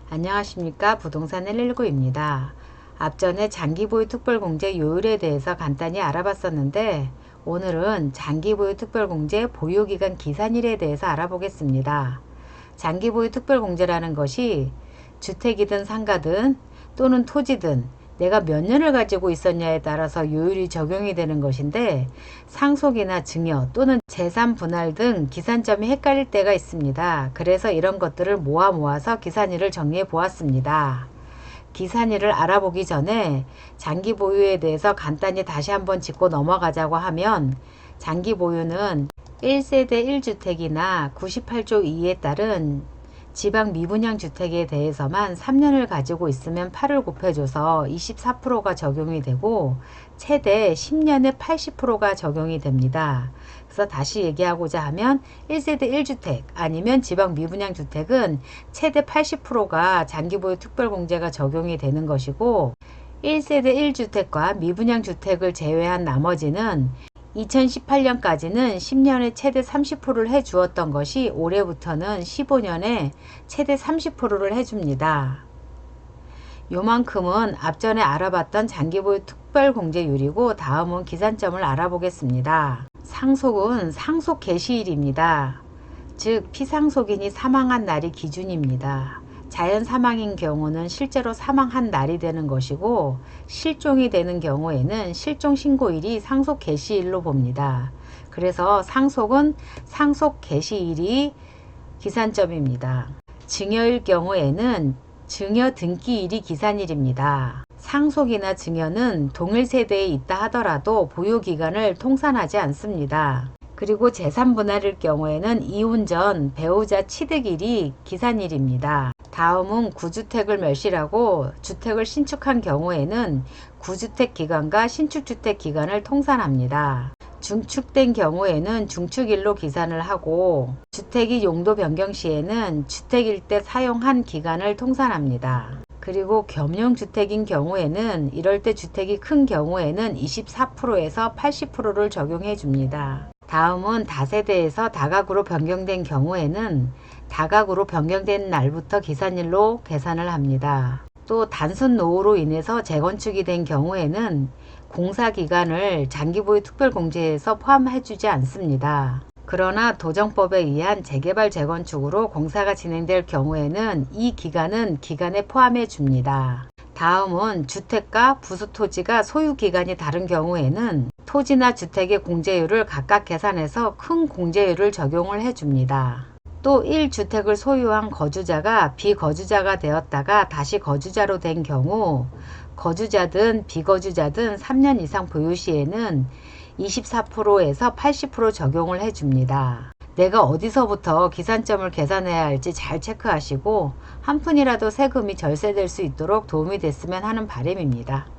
안녕하십니까. 부동산 119입니다. 앞전에 장기보유 특별공제 요율에 대해서 간단히 알아봤었는데 오늘은 장기보유 특별공제 보유기간 기산일에 대해서 알아보겠습니다. 장기보유 특별공제라는 것이 주택이든 상가든 또는 토지든 내가 몇 년을 가지고 있었냐에 따라서 요율이 적용이 되는 것인데 상속이나 증여 또는 재산 분할 등 기산점이 헷갈릴 때가 있습니다. 그래서 이런 것들을 모아서 기산일을 정리해 보았습니다. 기산일을 알아보기 전에 장기 보유에 대해서 간단히 다시 한번 짚고 넘어가자고 하면 장기 보유는 1세대 1주택이나 98조 2에 따른 지방 미분양 주택에 대해서만 3년을 가지고 있으면 8을 곱해줘서 24%가 적용이 되고 최대 10년에 80%가 적용이 됩니다. 그래서 다시 얘기하고자 하면 1세대 1주택 아니면 지방 미분양 주택은 최대 80%가 장기보유 특별공제가 적용이 되는 것이고 1세대 1주택과 미분양 주택을 제외한 나머지는 2018년까지는 10년에 최대 30%를 해주었던 것이 올해부터는 15년에 최대 30%를 해줍니다. 요만큼은 앞전에 알아봤던 장기보유 특별공제율이고 다음은 기산점을 알아보겠습니다. 상속은 상속 개시일입니다. 즉 피상속인이 사망한 날이 기준입니다. 자연 사망인 경우는 실제로 사망한 날이 되는 것이고 실종이 되는 경우에는 실종 신고일이 상속 개시일로 봅니다. 그래서 상속은 상속 개시일이 기산점입니다. 증여일 경우에는 증여 등기일이 기산일입니다. 상속이나 증여는 동일 세대에 있다 하더라도 보유기간을 통산하지 않습니다. 그리고 재산 분할일 경우에는 이혼 전 배우자 취득일이 기산일입니다. 다음은 구주택을 멸실하고 주택을 신축한 경우에는 구주택 기간과 신축주택 기간을 통산합니다. 중축된 경우에는 중축일로 기산을 하고 주택이 용도 변경 시에는 주택일 때 사용한 기간을 통산합니다. 그리고 겸용주택인 경우에는 이럴 때 주택이 큰 경우에는 24%에서 80%를 적용해 줍니다. 다음은 다세대에서 다가구로 변경된 경우에는 다가구로 변경된 날부터 기산일로 계산을 합니다. 또 단순 노후로 인해서 재건축이 된 경우에는 공사기간을 장기보유 특별공제에서 포함해주지 않습니다. 그러나 도정법에 의한 재개발 재건축으로 공사가 진행될 경우에는 이 기간은 기간에 포함해 줍니다. 다음은 주택과 부수토지가 소유기간이 다른 경우에는 토지나 주택의 공제율을 각각 계산해서 큰 공제율을 적용을 해줍니다. 또 1주택을 소유한 거주자가 비거주자가 되었다가 다시 거주자로 된 경우 거주자든 비거주자든 3년 이상 보유 시에는 24%에서 80% 적용을 해줍니다. 내가 어디서부터 기산점을 계산해야 할지 잘 체크하시고 한 푼이라도 세금이 절세될 수 있도록 도움이 됐으면 하는 바람입니다.